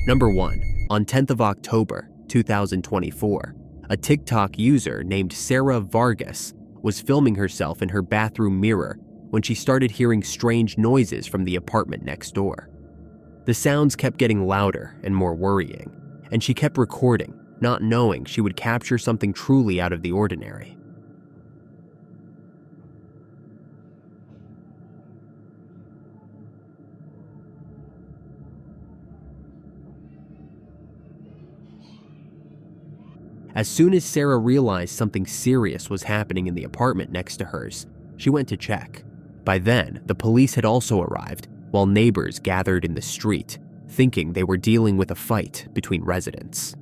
Number 1. On 10th of October, 2024, a TikTok user named Sarah Vargas was filming herself in her bathroom mirror when she started hearing strange noises from the apartment next door. The sounds kept getting louder and more worrying, and she kept recording, not knowing she would capture something truly out of the ordinary. As soon as Sarah realized something serious was happening in the apartment next to hers, she went to check. By then, the police had also arrived, while neighbors gathered in the street, thinking they were dealing with a fight between residents.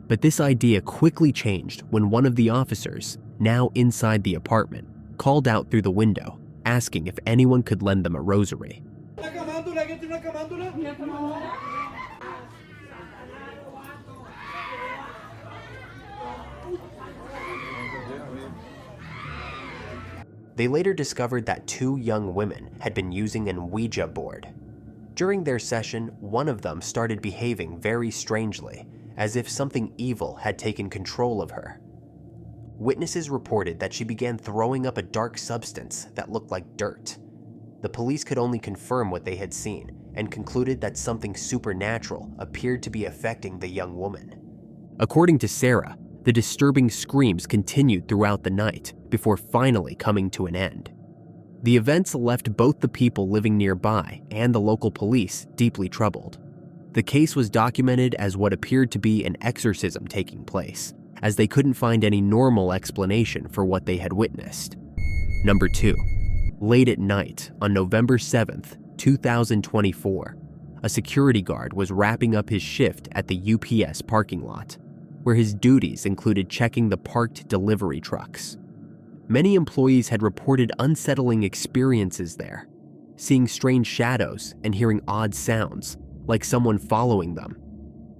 But this idea quickly changed when one of the officers, now inside the apartment, called out through the window, asking if anyone could lend them a rosary. They later discovered that 2 young women had been using an Ouija board. During their session, one of them started behaving very strangely, as if something evil had taken control of her. Witnesses reported that she began throwing up a dark substance that looked like dirt. The police could only confirm what they had seen and concluded that something supernatural appeared to be affecting the young woman. According to Sarah, the disturbing screams continued throughout the night before finally coming to an end. The events left both the people living nearby and the local police deeply troubled. The case was documented as what appeared to be an exorcism taking place, as they couldn't find any normal explanation for what they had witnessed. Number 2. Late at night on November 7th, 2024, a security guard was wrapping up his shift at the UPS parking lot, where his duties included checking the parked delivery trucks. Many employees had reported unsettling experiences there, seeing strange shadows and hearing odd sounds, like someone following them.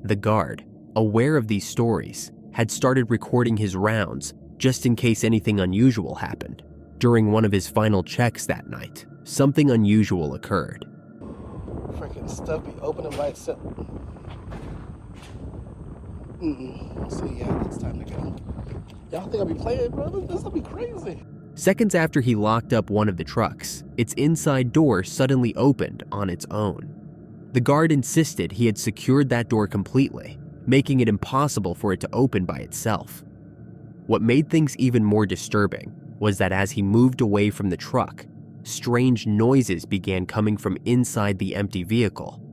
The guard, aware of these stories, had started recording his rounds just in case anything unusual happened. During one of his final checks that night, something unusual occurred. Freaking stuff be opening by itself. So yeah, it's time to go. Y'all think I'll be playing, bro? This will be crazy. Seconds after he locked up one of the trucks, its inside door suddenly opened on its own. The guard insisted he had secured that door completely, making it impossible for it to open by itself. What made things even more disturbing was that as he moved away from the truck, strange noises began coming from inside the empty vehicle.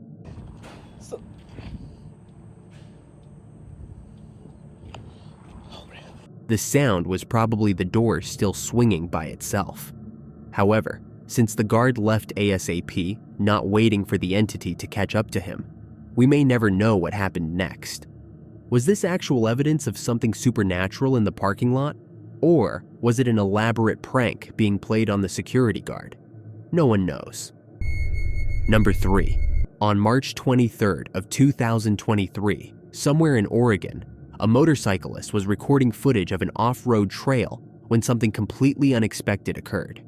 The sound was probably the door still swinging by itself. However, since the guard left ASAP, not waiting for the entity to catch up to him, we may never know what happened next. Was this actual evidence of something supernatural in the parking lot? Or was it an elaborate prank being played on the security guard? No one knows. Number 3. On March 23rd of 2023, somewhere in Oregon, a motorcyclist was recording footage of an off-road trail when something completely unexpected occurred.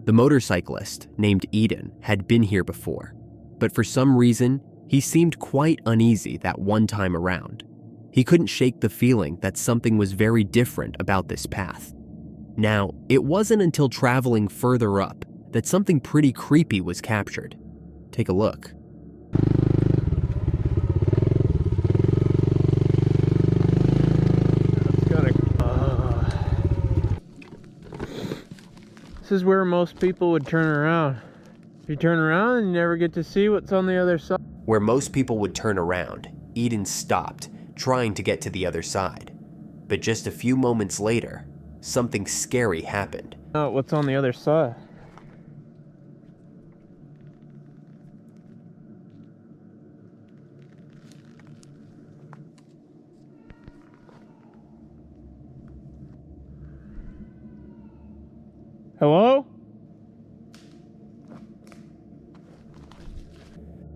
The motorcyclist, named Eden, had been here before, but for some reason, he seemed quite uneasy that one time around. He couldn't shake the feeling that something was very different about this path. Now, it wasn't until traveling further up that something pretty creepy was captured. Take a look. This is where most people would turn around. If you turn around, you never get to see what's on the other side. Where most people would turn around, Eden stopped, trying to get to the other side. But just a few moments later, something scary happened. Oh, what's on the other side? Hello?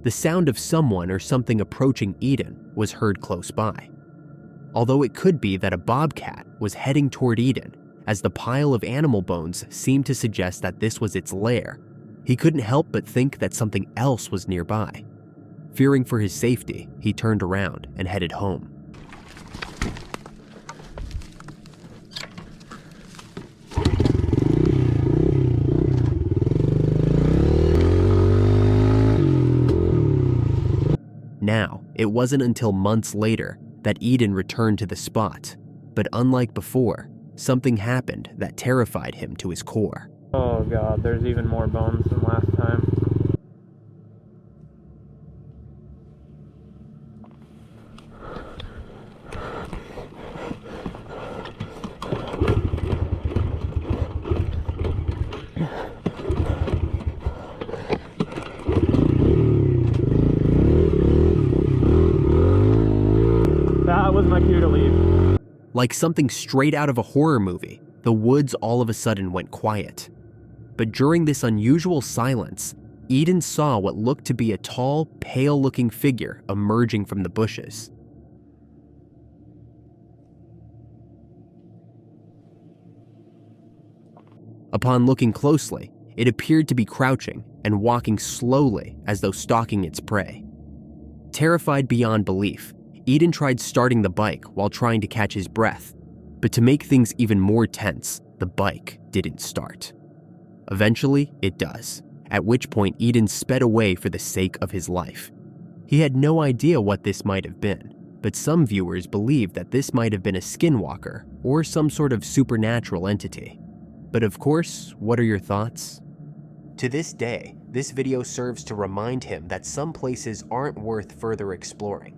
The sound of someone or something approaching Eden was heard close by. although it could be that a bobcat was heading toward Eden, as the pile of animal bones seemed to suggest that this was its lair. He couldn't help but think that something else was nearby. Fearing for his safety, he turned around and headed home. Now, it wasn't until months later that Eden returned to the spot, but unlike before, something happened that terrified him to his core. Oh god, there's even more bones than last time. That was my cue to leave. Like something straight out of a horror movie, the woods all of a sudden went quiet. But during this unusual silence, Eden saw what looked to be a tall, pale-looking figure emerging from the bushes. Upon looking closely, it appeared to be crouching and walking slowly as though stalking its prey. Terrified beyond belief, Eden tried starting the bike while trying to catch his breath, but to make things even more tense, the bike didn't start. Eventually, it does, at which point Eden sped away for the sake of his life. He had no idea what this might have been, but some viewers believe that this might have been a skinwalker or some sort of supernatural entity. But of course, what are your thoughts? To this day, this video serves to remind him that some places aren't worth further exploring.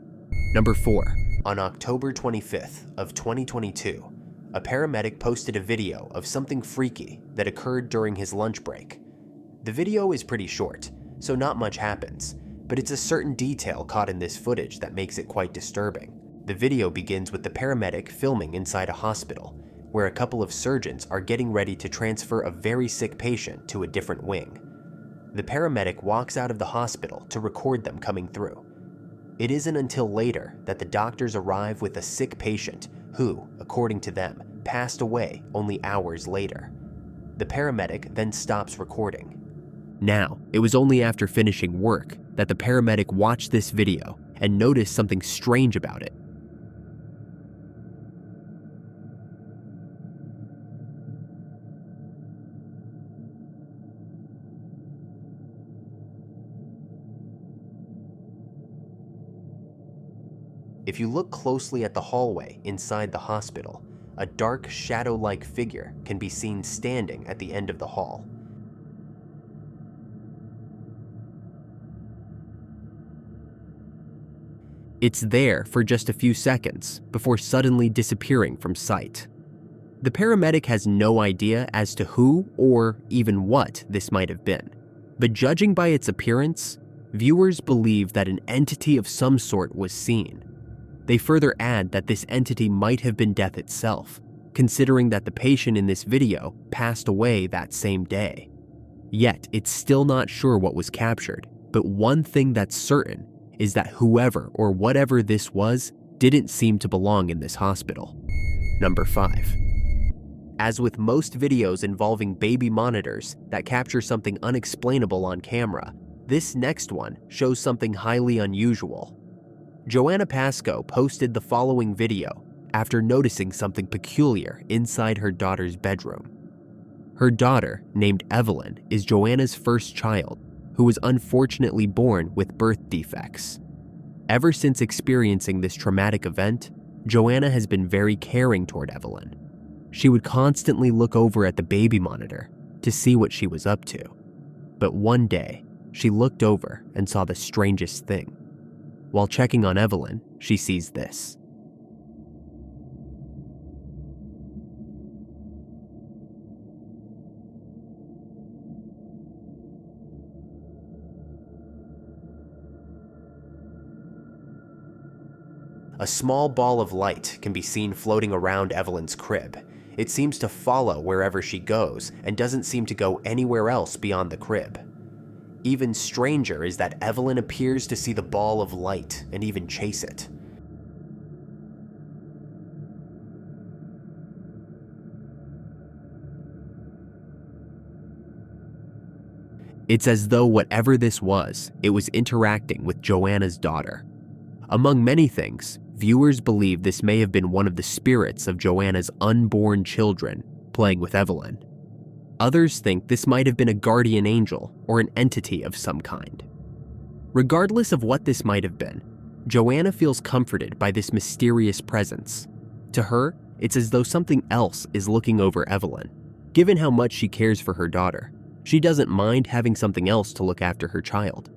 Number 4. On October 25th of 2022, a paramedic posted a video of something freaky that occurred during his lunch break. The video is pretty short, so not much happens, but it's a certain detail caught in this footage that makes it quite disturbing. The video begins with the paramedic filming inside a hospital, where a couple of surgeons are getting ready to transfer a very sick patient to a different wing. The paramedic walks out of the hospital to record them coming through. It isn't until later that the doctors arrive with a sick patient who, according to them, passed away only hours later. The paramedic then stops recording. Now, it was only after finishing work that the paramedic watched this video and noticed something strange about it. If you look closely at the hallway inside the hospital, a dark shadow-like figure can be seen standing at the end of the hall. It's there for just a few seconds before suddenly disappearing from sight. The paramedic has no idea as to who or even what this might have been, but judging by its appearance, viewers believe that an entity of some sort was seen. They further add that this entity might have been death itself, considering that the patient in this video passed away that same day. Yet, it's still not sure what was captured, but one thing that's certain is that whoever or whatever this was didn't seem to belong in this hospital. Number 5. As with most videos involving baby monitors that capture something unexplainable on camera, this next one shows something highly unusual. Joanna Pascoe posted the following video after noticing something peculiar inside her daughter's bedroom. Her daughter, named Evelyn, is Joanna's first child, who was unfortunately born with birth defects. Ever since experiencing this traumatic event, Joanna has been very caring toward Evelyn. She would constantly look over at the baby monitor to see what she was up to. But one day, she looked over and saw the strangest thing. While checking on Evelyn, she sees this. A small ball of light can be seen floating around Evelyn's crib. It seems to follow wherever she goes and doesn't seem to go anywhere else beyond the crib. Even stranger is that Evelyn appears to see the ball of light and even chase it. It's as though whatever this was, it was interacting with Joanna's daughter. Among many things, viewers believe this may have been one of the spirits of Joanna's unborn children playing with Evelyn. Others think this might have been a guardian angel or an entity of some kind. Regardless of what this might have been, Joanna feels comforted by this mysterious presence. To her, it's as though something else is looking over Evelyn. Given how much she cares for her daughter, she doesn't mind having something else to look after her child.